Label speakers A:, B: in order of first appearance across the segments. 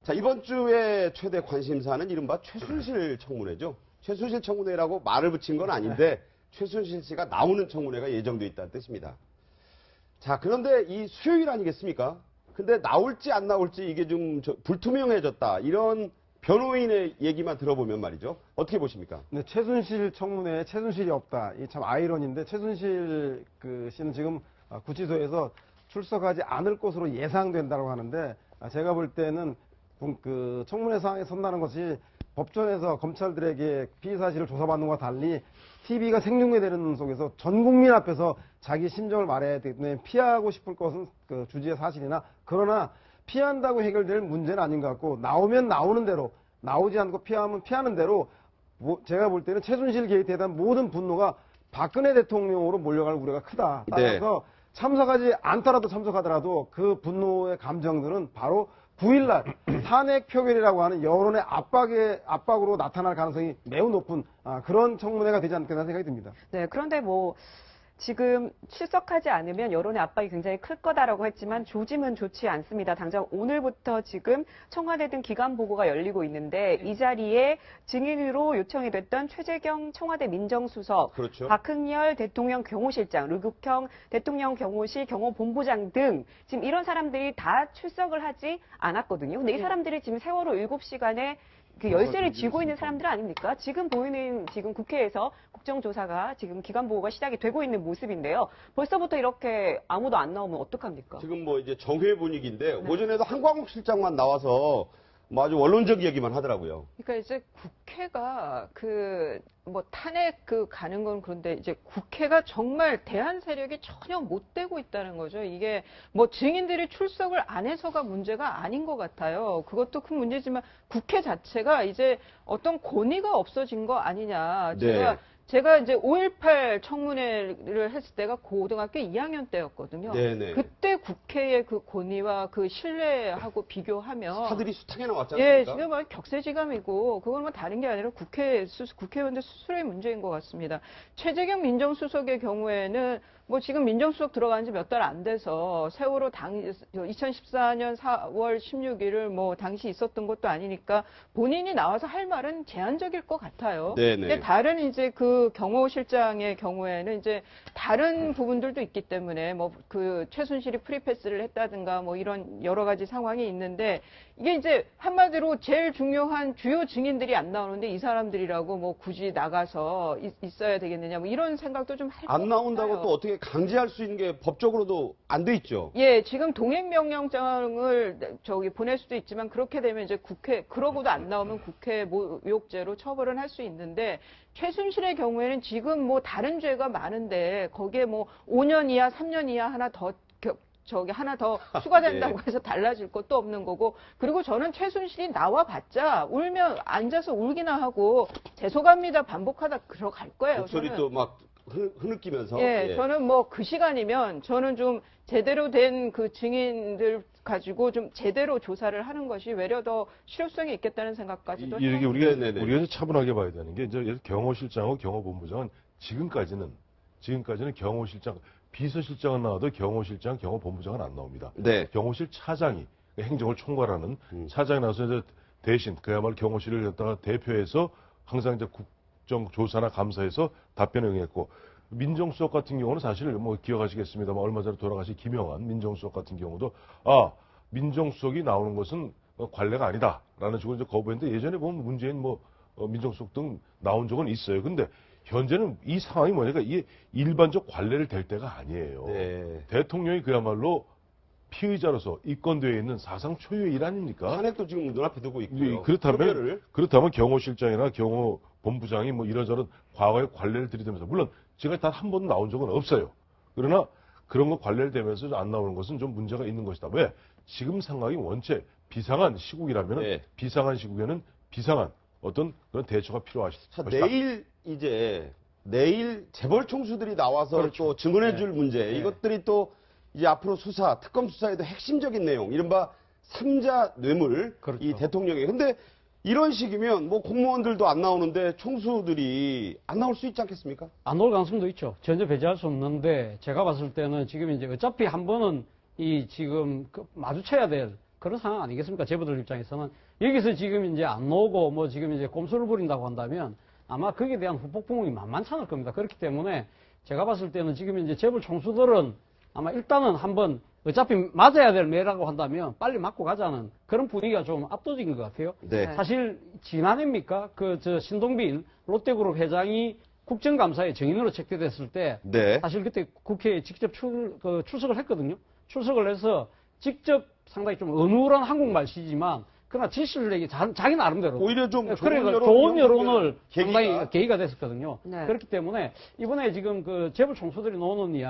A: 자, 이번 주에 최대 관심사는 이른바 최순실 청문회죠. 최순실 청문회라고 말을 붙인 건 아닌데 최순실 씨가 나오는 청문회가 예정돼 있다는 뜻입니다. 자, 그런데 이 수요일 아니겠습니까? 근데 나올지 안 나올지 이게 좀 불투명해졌다. 이런 변호인의 얘기만 들어보면 말이죠. 어떻게 보십니까?
B: 네, 최순실 청문회에 최순실이 없다. 이 참 아이러니인데 최순실 씨는 지금 구치소에서 출석하지 않을 것으로 예상된다고 하는데 제가 볼 때는 그 청문회 상황에 선다는 것이 법정에서 검찰들에게 피의 사실을 조사받는 것과 달리 TV가 생중계되는 속에서 전 국민 앞에서 자기 심정을 말해야 되기 때문에 피하고 싶을 것은 그 주지의 사실이나 그러나 피한다고 해결될 문제는 아닌 것 같고 나오면 나오는 대로 나오지 않고 피하면 피하는 대로 제가 볼 때는 최순실 게이트에 대한 모든 분노가 박근혜 대통령으로 몰려갈 우려가 크다. 따라서 참석하지 않더라도 참석하더라도 그 분노의 감정들은 바로 9일날 탄핵 표결이라고 하는 여론의 압박으로 나타날 가능성이 매우 높은 그런 청문회가 되지 않겠나 생각이 듭니다.
C: 네, 그런데 뭐 지금 출석하지 않으면 여론의 압박이 굉장히 클 거다라고 했지만 조짐은 좋지 않습니다. 당장 오늘부터 지금 청와대 등 기관 보고가 열리고 있는데 이 자리에 증인으로 요청이 됐던 최재경 청와대 민정수석,
A: 그렇죠.
C: 박흥렬 대통령 경호실장, 류국형 대통령 경호실 경호본부장 등 지금 이런 사람들이 다 출석을 하지 않았거든요. 근데 이 사람들이 지금 세월호 7시간에 그 열쇠를 쥐고 있는 사람들 아닙니까? 지금 보이는 지금 국회에서 국정조사가 지금 기관 보고가 시작이 되고 있는 모습인데요. 벌써부터 이렇게 아무도 안 나오면 어떡합니까?
A: 지금 뭐 이제 정회 분위기인데 오전에도 한광욱 실장만 나와서 뭐 아주 원론적 얘기만 하더라고요.
D: 그러니까 이제 국회가 뭐 탄핵 가는 건 그런데 이제 국회가 정말 대한 세력이 전혀 못 되고 있다는 거죠. 이게 뭐 증인들이 출석을 안 해서가 문제가 아닌 것 같아요. 그것도 큰 문제지만 국회 자체가 이제 어떤 권위가 없어진 거 아니냐. 제가 이제 5.18 청문회를 했을 때가 고등학교 2학년 때였거든요.
A: 네네.
D: 그때 국회의 그 권위와 그 신뢰하고 비교하면
A: 사들이 숱하게 나왔지
D: 예,
A: 않습니까?
D: 지금 뭐 격세지감이고 그건 뭐 다른 게 아니라 국회의원들 스스로의 문제인 것 같습니다. 최재경 민정수석의 경우에는 뭐 지금 민정수석 들어간 지 몇 달 안 돼서 세월호 2014년 4월 16일을 뭐 당시 있었던 것도 아니니까 본인이 나와서 할 말은 제한적일 것 같아요.
A: 네네.
D: 근데 다른 이제 그 경호실장의 경우에는 이제 다른 부분들도 있기 때문에 뭐 그 최순실이 프리패스를 했다든가 뭐 이런 여러 가지 상황이 있는데 이게 이제 한마디로 제일 중요한 주요 증인들이 안 나오는데 이 사람들이라고 뭐 굳이 나가서 있어야 되겠느냐 뭐 이런 생각도 좀 할 것 같아요.
A: 안 나온다고 또 어떻게 강제할 수 있는 게 법적으로도 안 돼 있죠.
D: 예, 지금 동행명령장을 보낼 수도 있지만 그렇게 되면 이제 그러고도 안 나오면 국회 모욕죄로 처벌은 할 수 있는데 최순실의 경우에는 지금 뭐 다른 죄가 많은데 거기에 뭐 5년 이하, 3년 이하 하나 더 추가된다고 해서 달라질 것도 없는 거고 그리고 저는 최순실이 나와봤자 울면 앉아서 울기나 하고 죄송합니다 반복하다 들어갈 거예요.
A: 목소리도 막 흐느끼면서.
D: 예, 저는 뭐 그 시간이면 저는 좀 제대로 된 그 증인들 가지고 좀 제대로 조사를 하는 것이 외려 더 실효성이 있겠다는 생각까지도
E: 이렇게
D: 해봅니다.
E: 우리가 차분하게 봐야 되는 게 이제 경호실장하고 경호본부장은 지금까지는 경호실장 비서실장은 나와도 경호실장, 경호본부장은 안 나옵니다.
A: 네.
E: 경호실 차장이 행정을 총괄하는 차장이 나와서 이제 대신 그야말로 경호실을 갖다가 대표해서 항상 이제 국정조사나 감사에서 답변을 응했고 민정수석 같은 경우는 사실 뭐 기억하시겠습니다만 얼마 전에 돌아가신 김영환 민정수석 같은 경우도 민정수석이 나오는 것은 관례가 아니다라는 식으로 이제 거부했는데 예전에 보면 문재인 민정수석 등 나온 적은 있어요. 근데 현재는 이 상황이 뭐냐니까 이게 일반적 관례를 댈 때가 아니에요.
A: 네.
E: 대통령이 그야말로 피의자로서 입건되어 있는 사상 초유의 일 아닙니까?
A: 탄핵도 지금 눈앞에 두고 있고요.
E: 그렇다면 경호실장이나 경호본부장이 뭐 이런저런 과거의 관례를 들이대면서 물론 제가 단 한 번도 나온 적은 없어요. 그러나 그런 거 관례를 대면서 안 나오는 것은 좀 문제가 있는 것이다. 왜? 지금 상황이 원체 비상한 시국이라면 비상한 시국에는 비상한 어떤 그런 대처가 필요하시다.
A: 내일 재벌 총수들이 나와서 또 증언해줄 문제 이것들이 또 이제 앞으로 특검 수사에도 핵심적인 내용, 이른바 3자 뇌물, 이 대통령의. 근데 이런 식이면 뭐 공무원들도 안 나오는데 총수들이 안 나올 수 있지 않겠습니까?
F: 안 올 가능성도 있죠. 전혀 배제할 수 없는데 제가 봤을 때는 지금 이제 어차피 한 번은 이 지금 마주쳐야 될 그런 상황 아니겠습니까? 제보들 입장에서는. 여기서 지금 이제 안 나오고 뭐 지금 이제 꼼수를 부린다고 한다면 아마 거기에 대한 후폭풍이 만만치 않을 겁니다. 그렇기 때문에 제가 봤을 때는 지금 이제 재벌 총수들은 아마 일단은 한번 어차피 맞아야 될 매라고 한다면 빨리 맞고 가자는 그런 분위기가 좀 압도적인 것 같아요.
A: 네.
F: 사실 지난해입니까? 신동빈 롯데그룹 회장이 국정감사에 증인으로 책대됐을 때
A: 네.
F: 사실 그때 국회에 직접 출석을 했거든요. 출석을 해서 직접 상당히 좀 어눌한 한국말씨지만 그러나 진실을 얘기 자기 나름대로
A: 오히려 좀
F: 그러니까
A: 좋은
F: 좋은 여론을
A: 계기가.
F: 상당히 계기가 됐었거든요.
C: 네.
F: 그렇기 때문에 이번에 지금 그 재벌 총수들이 놓는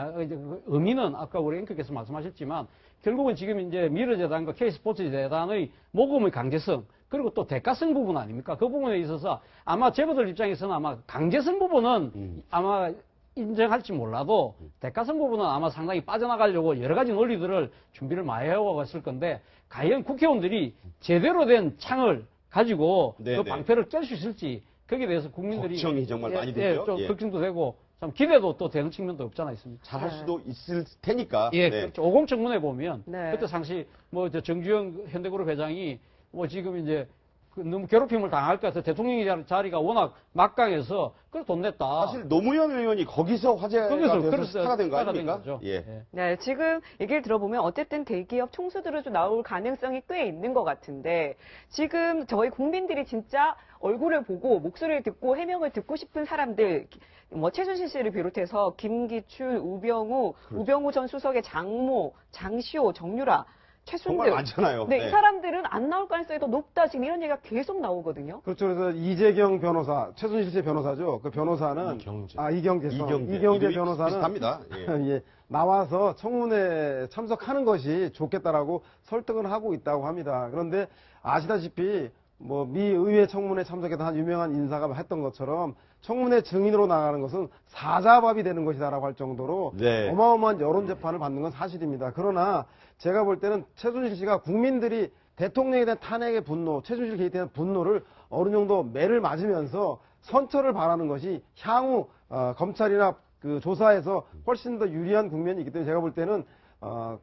F: 의미는 아까 우리 앵커께서 말씀하셨지만 결국은 지금 이제 미르재단과 K스포츠재단의 모금의 강제성 그리고 또 대가성 부분 아닙니까? 그 부분에 있어서 아마 재벌들 입장에서는 아마 강제성 부분은 아마 인정할지 몰라도 대가성 부분은 아마 상당히 빠져나가려고 여러 가지 논리들을 준비를 많이 해오고 건데 과연 국회의원들이 제대로 된 창을 가지고
A: 네,
F: 그
A: 네.
F: 방패를 깰 수 있을지 거기에 대해서 국민들이
A: 걱정이 정말 많이 되죠.
F: 좀
A: 예.
F: 걱정도 되고 참 기대도 또 되는 측면도 없잖아 있습니다.
A: 잘할 수도 있을 테니까.
F: 예,
A: 네.
F: 그렇죠. 50 청문회 보면
C: 네.
F: 그때 당시 뭐 정주영 현대그룹 회장이 뭐 지금 이제 너무 괴롭힘을 당할 것 같아 대통령 자리가 워낙 막강해서 그래서 돈 냈다.
A: 사실 노무현 의원이 거기서 화제가 돼서
F: 그래서
A: 스타가 된 거
F: 스타가 된
A: 아닙니까?
F: 거죠.
A: 예.
C: 네, 지금 얘기를 들어보면 어쨌든 대기업 총수들은 좀 나올 가능성이 꽤 있는 것 같은데 지금 저희 국민들이 진짜 얼굴을 보고 목소리를 듣고 해명을 듣고 싶은 사람들 뭐 최순실 씨를 비롯해서 김기춘, 우병우, 우병우 전 수석의 장모, 장시호, 정유라,
A: 정말
C: 최순득.
A: 많잖아요.
C: 네, 이 사람들은 안 나올 가능성이 더 높다. 지금 이런 얘기가 계속 나오거든요.
B: 그렇죠. 그래서 이재경 변호사, 최순실 씨 변호사죠. 그 변호사는
E: 이경재.
B: 이경재 변호사는
A: 비슷합니다. 예.
B: 예, 나와서 청문회 참석하는 것이 좋겠다라고 설득을 하고 있다고 합니다. 그런데 아시다시피 뭐 미 의회 청문회 참석했던 한 유명한 인사가 했던 것처럼 청문회 증인으로 나가는 것은 사자밥이 되는 것이다라고 할 정도로
A: 네.
B: 어마어마한 여론 재판을 받는 건 사실입니다. 그러나 제가 볼 때는 최순실 씨가 국민들이 대통령에 대한 탄핵의 분노, 최순실 개입에 대한 분노를 어느 정도 매를 맞으면서 선처를 바라는 것이 향후 검찰이나 그 조사에서 훨씬 더 유리한 국면이 있기 때문에 제가 볼 때는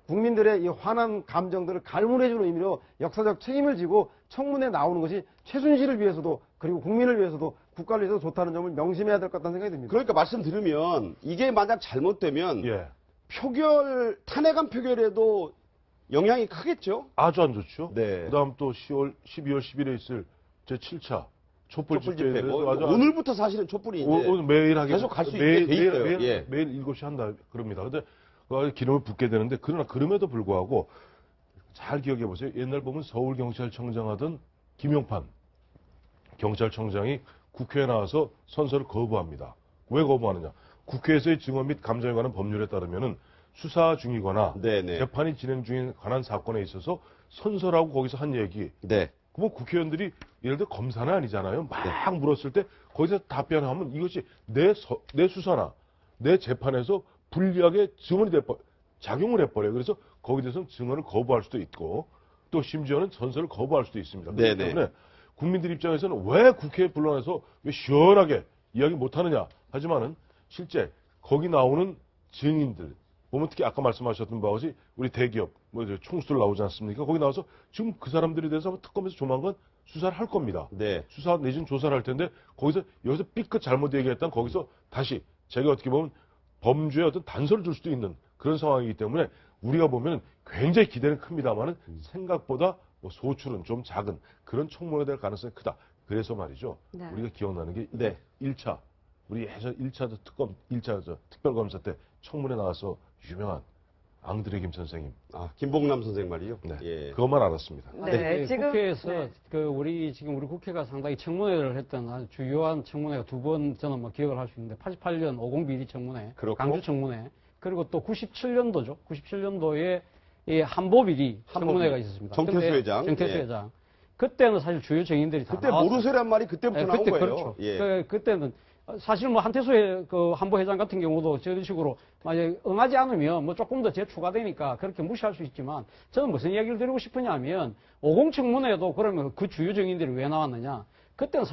B: 국민들의 이 화난 감정들을 갈무리해주는 의미로 역사적 책임을 지고 청문회에 나오는 것이 최순실을 위해서도 그리고 국민을 위해서도 국가를 위해서도 좋다는 점을 명심해야 될 것 같다는 생각이 듭니다.
A: 그러니까 말씀 들으면 이게 만약 잘못되면
E: 예.
A: 탄핵안 표결에도 영향이 크겠죠?
E: 아주 안 좋죠.
A: 네.
E: 그다음 또 12월 11일에 있을 제 7차 촛불
A: 촛불
E: 집회에
A: 집회.
E: 대해서
A: 뭐,
E: 아주
A: 오늘부터 사실은 촛불이 이제
E: 오늘 매일 하게
A: 계속 갈수
E: 매일,
A: 있게 돼 있어요.
E: 매일,
A: 예.
E: 매일 7시 한다 그럽니다. 근데 그 기름을 붓게 되는데 그러나 그럼에도 불구하고 잘 기억해 보세요. 옛날 보면 서울경찰청장 하던 김용판 경찰청장이 국회에 나와서 선서를 거부합니다. 왜 거부하느냐? 국회에서의 증언 및 감정에 관한 법률에 따르면은 수사 중이거나
A: 네네.
E: 재판이 진행 중인 관한 사건에 있어서 선서라고 거기서 한 얘기.
A: 네.
E: 그러면 국회의원들이 예를 들어 검사는 아니잖아요. 막 물었을 때 거기서 답변하면 이것이 내 수사나 내 재판에서 불리하게 증언이 작용을 해버려요. 그래서 거기에 대해서는 증언을 거부할 수도 있고 또 심지어는 선서를 거부할 수도 있습니다. 그렇기
A: 네네.
E: 때문에 국민들 입장에서는 왜 국회에 불러내서 왜 시원하게 이야기 못하느냐 하지만은 실제 거기 나오는 증인들 보면 특히 아까 말씀하셨던 바와 같이 우리 대기업 뭐 총수들 나오지 않습니까? 거기 나와서 지금 그 사람들에 대해서 특검에서 조만간 수사를 할 겁니다.
A: 네.
E: 수사 내지는 조사를 할 텐데 거기서 여기서 삐끗 잘못 얘기했다면 거기서 다시 제가 어떻게 보면 범죄의 어떤 단서를 줄 수도 있는 그런 상황이기 때문에 우리가 보면 굉장히 기대는 큽니다만은 생각보다 뭐 소출은 좀 작은 그런 청문회가 될 가능성이 크다. 그래서 말이죠.
C: 네.
E: 우리가 기억나는 게
A: 네.
E: 1차 우리 예전 1차 특검 1차 특별검사 때 청문회 나와서 유명한 앙드레 김 선생님.
A: 김봉남 선생 말이요.
E: 네.
A: 예.
E: 그것만 알았습니다.
C: 네, 지금
F: 국회에서
C: 네.
F: 우리 국회가 상당히 청문회를 했던 아주 주요한 청문회가 두 번 저는 뭐 기억을 할 수 있는데 88년 50 비리 청문회,
A: 그렇고.
F: 강주 청문회, 그리고 또 97년도죠. 97년도에 이 한보 비리 청문회가 있었습니다.
A: 정태수
F: 근데
A: 회장.
F: 정태수
A: 예.
F: 회장. 그때는 사실 주요 증인들이 다
A: 그때
F: 나왔어요.
A: 모르쇠란 말이 그때부터 나온
F: 그때
A: 거예요.
F: 그렇죠.
A: 예.
F: 그때는 사실 뭐 한태수의 그 한보 회장 같은 경우도 저런 식으로 만약에 응하지 않으면 뭐 조금 더 재추가되니까 그렇게 무시할 수 있지만 저는 무슨 이야기를 드리고 싶으냐면 50 청문회도 그러면 그 주요 증인들이 왜 나왔느냐? 그때는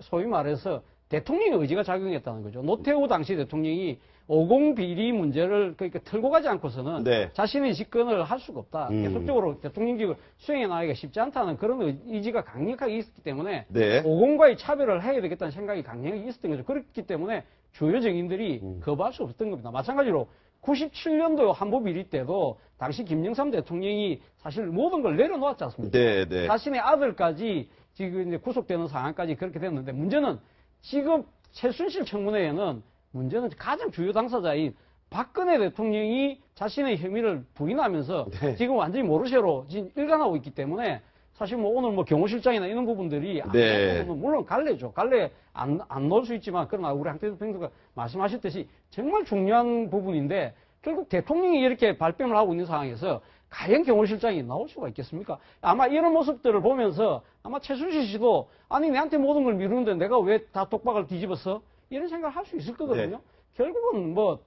F: 소위 말해서 대통령의 의지가 작용했다는 거죠. 노태우 당시 대통령이 50 비리 문제를 그러니까 털고 가지 않고서는
A: 네.
F: 자신의 집권을 할 수가 없다. 계속적으로 대통령직을 수행해 나가기가 쉽지 않다는 그런 의지가 강력하게 있었기 때문에
A: 네.
F: 50과의 차별을 해야 되겠다는 생각이 강력하게 있었던 거죠. 그렇기 때문에 주요 정인들이 거부할 수 없었던 겁니다. 마찬가지로 97년도 한보 비리 때도 당시 김영삼 대통령이 사실 모든 걸 내려놓았지 않습니까?
A: 네, 네.
F: 자신의 아들까지 지금 이제 구속되는 상황까지 그렇게 됐는데 문제는 지금 최순실 청문회에는 문제는 가장 주요 당사자인 박근혜 대통령이 자신의 혐의를 부인하면서
A: 네.
F: 지금 완전히 모르쇠로 지금 일관하고 있기 때문에 사실 뭐 오늘 뭐 경호실장이나 이런 부분들이
A: 네.
F: 물론 갈래죠. 갈래 안 넣을 수 있지만 그러나 우리 한태수 평론가 말씀하셨듯이 정말 중요한 부분인데 결국 대통령이 이렇게 발뺌을 하고 있는 상황에서 과연 경호실장이 나올 수가 있겠습니까? 아마 이런 모습들을 보면서 아마 최순실 씨도 아니 내한테 모든 걸 미루는데 내가 왜 다 독박을 뒤집었어? 이런 생각을 할 수 있을 거거든요.
A: 네.
F: 결국은 뭐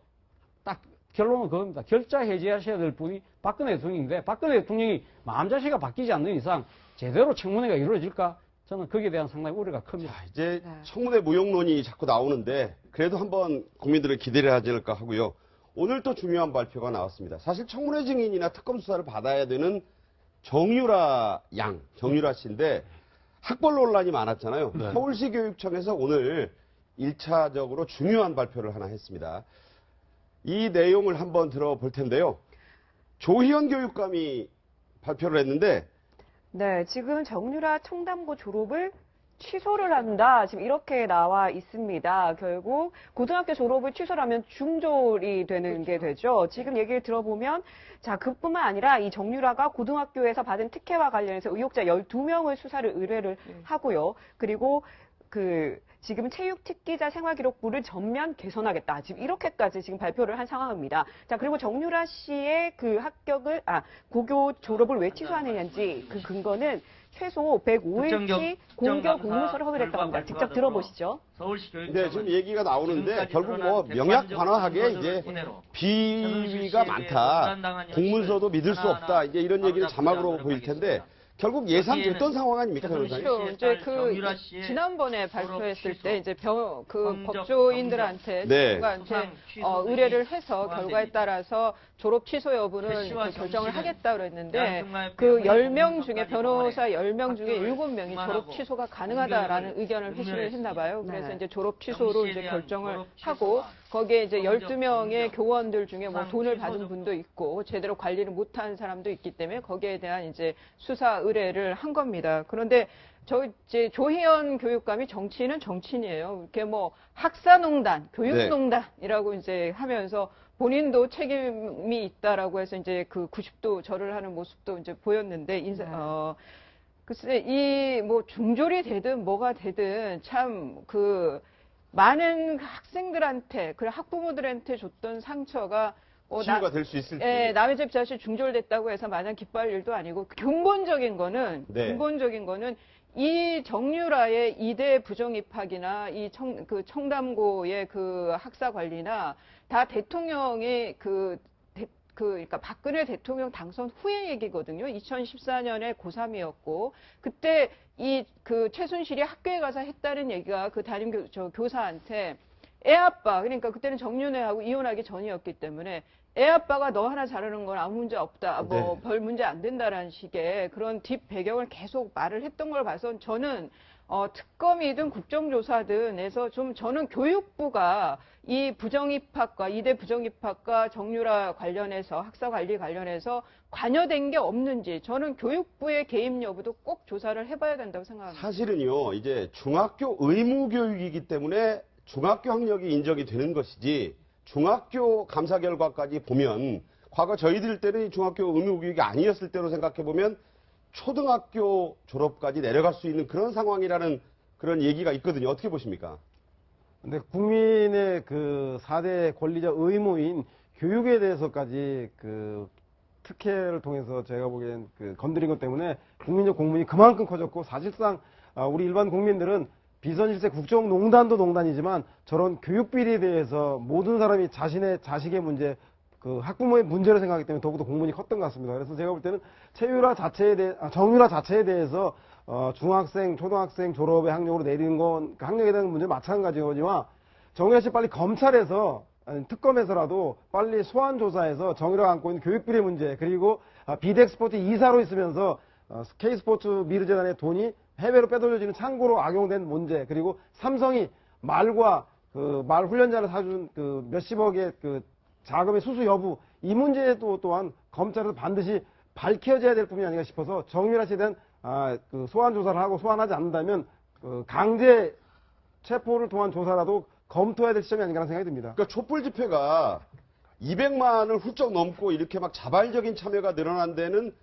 F: 딱 결론은 그겁니다. 결자 해제하셔야 될 분이 박근혜 대통령인데 박근혜 대통령이 마음자세가 바뀌지 않는 이상 제대로 청문회가 이루어질까? 저는 거기에 대한 상당히 우려가 큽니다.
A: 자, 이제
C: 네.
A: 청문회 무용론이 자꾸 나오는데 그래도 한번 국민들은 기대를 하지 않을까 하고요. 오늘 또 중요한 발표가 나왔습니다. 사실 청문회 증인이나 특검 수사를 받아야 되는 정유라 씨인데 학벌 논란이 많았잖아요.
E: 네.
A: 서울시 교육청에서 오늘 1차적으로 중요한 발표를 하나 했습니다. 이 내용을 한번 들어볼 텐데요. 조희연 교육감이 발표를 했는데
C: 네, 지금 정유라 청담고 졸업을 취소를 한다. 지금 이렇게 나와 있습니다. 결국 고등학교 졸업을 취소를 하면 중졸이 되는 게 되죠. 지금 얘기를 들어보면 자, 그뿐만 아니라 이 정유라가 고등학교에서 받은 특혜와 관련해서 의혹자 12명을 수사를 의뢰를 하고요. 그리고 지금 체육 특기자 생활기록부를 전면 개선하겠다. 지금 이렇게까지 지금 발표를 한 상황입니다. 자, 그리고 정유라 씨의 그 고교 졸업을 왜 취소하느냐인지 그 근거는 최소 105일치 공교 공문서를 허가했다고 합니다. 직접 들어보시죠.
G: 서울시 교육청은
A: 네, 지금 얘기가 나오는데 결국 뭐 명약관화하게 이제 비위가 많다. 공문서도 믿을 수 없다. 이제 이런 얘기를 자막으로 보일 텐데 결국 예상됐던 상황 아닙니까, 변호사님?
D: 그렇죠. 이제 지난번에 발표했을 때 이제 법조인들한테
A: 네.
D: 누군가한테 의뢰를 해서 결과에 따라서 졸업 취소 여부는 결정을 하겠다 그랬는데 그 10명 중에 변호사 10명 중에 7명이 졸업 취소가 가능하다라는 의견을 회신을 했나 봐요. 그래서
C: 네.
D: 이제 졸업 취소로 이제 결정을 하고 거기에 이제 12명의 교원들 중에 뭐 돈을 받은 분도 있고 제대로 관리를 못한 사람도 있기 때문에 거기에 대한 이제 수사 의뢰를 한 겁니다. 그런데 이제 조희연 교육감이 정치인은 정치인이에요. 이렇게 뭐 학사농단, 교육농단이라고 이제 하면서 본인도 책임이 있다라고 해서 이제 그 90도 절을 하는 모습도 이제 보였는데 글쎄 이 뭐 중졸이 되든 뭐가 되든 참 많은 학생들한테 그 학부모들한테 줬던 상처가
A: 치유가 될 수 있을지.
D: 남의 집 자식 중졸됐다고 해서 마냥 기뻐할 일도 아니고 근본적인 거는 이 정유라의 이대 부정 입학이나 이 청담고의 그 학사 관리나 다 대통령의 그러니까 박근혜 대통령 당선 후의 얘기거든요. 2014년에 고3이었고 그때 최순실이 학교에 가서 했다는 얘기가 그 담임 교사한테 애아빠, 그러니까 그때는 정윤회하고 이혼하기 전이었기 때문에 애아빠가 너 하나 잘하는 건 아무 문제 없다, 뭐 별 문제 안 된다라는 식의 그런 뒷 배경을 계속 말을 했던 걸 봐서 저는 특검이든 국정조사든에서 저는 교육부가 이 부정입학과 이대 부정입학과 정유라 관련해서 학사 관리 관련해서 관여된 게 없는지 저는 교육부의 개입 여부도 꼭 조사를 해봐야 된다고 생각합니다.
A: 사실은요, 이제 중학교 의무 교육이기 때문에 중학교 학력이 인정이 되는 것이지 중학교 감사 결과까지 보면 과거 저희들 때는 중학교 의무 교육이 아니었을 때로 생각해 보면 초등학교 졸업까지 내려갈 수 있는 그런 상황이라는 그런 얘기가 있거든요. 어떻게 보십니까?
B: 근데 국민의 그 4대 권리적 의무인 교육에 대해서까지 특혜를 통해서 제가 보기엔 건드린 것 때문에 국민적 공분이 그만큼 커졌고 사실상 우리 일반 국민들은 비선실세 국정농단도 농단이지만 저런 교육비리에 대해서 모든 사람이 자식의 문제, 학부모의 문제를 생각하기 때문에 더욱더 공분이 컸던 것 같습니다. 그래서 제가 볼 때는 정유라 자체에 대해서 중학생, 초등학생 졸업의 학력으로 내리는 건 그 학력에 대한 문제 마찬가지거니와 정유라 씨 빨리 검찰에서 아니, 특검에서라도 빨리 소환 조사해서 정유라가 안고 있는 교육비리 문제 그리고 비덱스포츠 이사로 있으면서 K스포츠 미르재단의 돈이 해외로 빼돌려지는 창고로 악용된 문제 그리고 삼성이 말과 그 말 훈련자를 사준 그 몇십억의 그 자금의 수수 여부 이 문제도 또한 검찰에서 반드시 밝혀져야 될 부분이 아닌가 싶어서 정유라 씨에 대한 그 소환 조사를 하고 소환하지 않는다면 그 강제 체포를 통한 조사라도 검토해야 될 시점이 아닌가 하는 생각이 듭니다.
A: 그러니까 촛불 집회가 200만을 훌쩍 넘고 이렇게 막 자발적인 참여가 늘어난 데는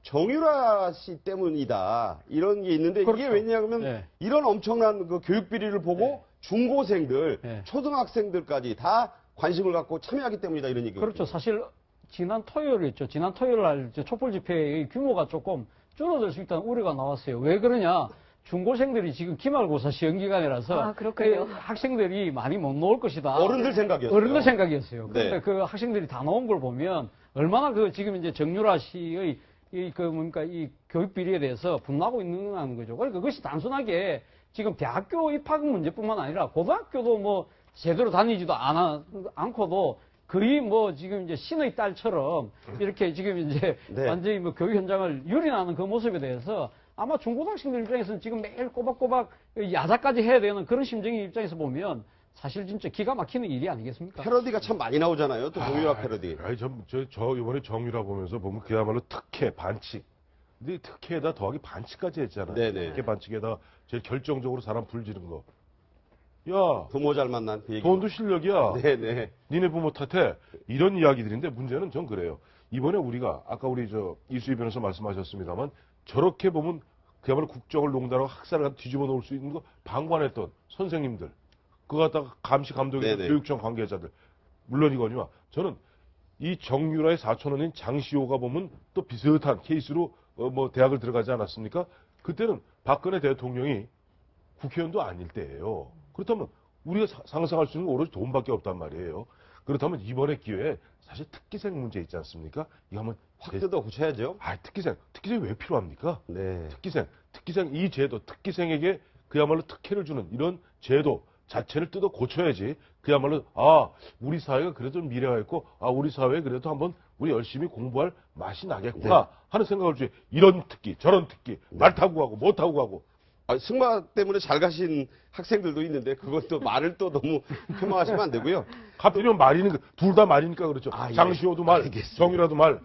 A: 정유라 씨 때문이다. 이런 게 있는데 이게
F: 그렇죠.
A: 왜냐하면
F: 네.
A: 이런 엄청난 그 교육 비리를 보고 중고생들,
F: 네.
A: 초등학생들까지 다 관심을 갖고 참여하기 때문이다 이런 얘기거든요.
F: 그렇죠. 사실 지난 토요일이었죠. 지난 토요일 날 이제 촛불 집회의 규모가 조금 줄어들 수 있다는 우려가 나왔어요. 왜 그러냐? 중고생들이 지금 기말고사 시험 기간이라서
C: 그렇군요.
F: 그 학생들이 많이 못 나올 것이다.
A: 어른들 생각이었어요.
F: 어른들 생각이었어요. 그런데
A: 네.
F: 그 학생들이 다 나온 걸 보면 얼마나 그 지금 이제 정유라 씨의 이 교육 비리에 대해서 분노하고 있는 거죠. 그러니까 그것이 단순하게 지금 대학교 입학 문제뿐만 아니라 고등학교도 뭐 제대로 다니지도 않고도 거의 뭐 지금 이제 신의 딸처럼 이렇게 지금 이제
A: 네.
F: 완전히 뭐 교육 현장을 유린하는 그 모습에 대해서 아마 중고등학생들 입장에서는 지금 매일 꼬박꼬박 야자까지 해야 되는 그런 심정의 입장에서 보면 사실 진짜 기가 막히는 일이 아니겠습니까?
A: 패러디가 참 많이 나오잖아요. 또 정유라 패러디.
E: 아니, 저 이번에 정유라 보면서 보면 그야말로 특혜, 반칙. 근데 특혜에다 더하기 반칙까지 했잖아요.
A: 네네.
E: 특혜 반칙에다 제일 결정적으로 사람 불지른 거. 야,
A: 부모 잘 만난 그 얘기.
E: 돈도 실력이야.
A: 네네.
E: 니네 부모 탓해. 이런 이야기들인데 문제는 전 그래요. 이번에 우리가 아까 우리 이수희 변호사 말씀하셨습니다만 저렇게 보면 그야말로 국정을 농단하고 학살을 뒤집어 놓을 수 있는 거 방관했던 선생님들. 그거 갖다가 감시 감독이나
A: 네네.
E: 교육청 관계자들. 물론이거니와 저는 이 정유라의 사촌원인 장시호가 보면 또 비슷한 케이스로 뭐 대학을 들어가지 않았습니까? 그때는 박근혜 대통령이 국회의원도 아닐 때예요. 그렇다면 우리가 상상할 수 있는 건 오로지 돈밖에 없단 말이에요. 그렇다면 이번에 기회에 사실 특기생 문제 있지 않습니까? 이거 한번
A: 확 뜯어 고쳐야죠.
E: 특기생 왜 필요합니까?
A: 네.
E: 특기생 이 제도, 특기생에게 그야말로 특혜를 주는 이런 제도 자체를 뜯어 고쳐야지. 그야말로 우리 사회가 그래도 미래가 있고 우리 사회에 그래도 한번 우리 열심히 공부할 맛이 나겠구나 하는 생각을 주지. 이런 특기, 저런 특기, 말 타고 가고 뭐 타고 가고.
A: 승마 때문에 잘 가신 학생들도 있는데 그것도 말을 또 너무 폄하하시면 안 되고요.
E: 하필이면 말이니까 둘 다 말이니까 그렇죠.
A: 예.
E: 장시호도 말,
A: 알겠습니다.
E: 정유라도 말.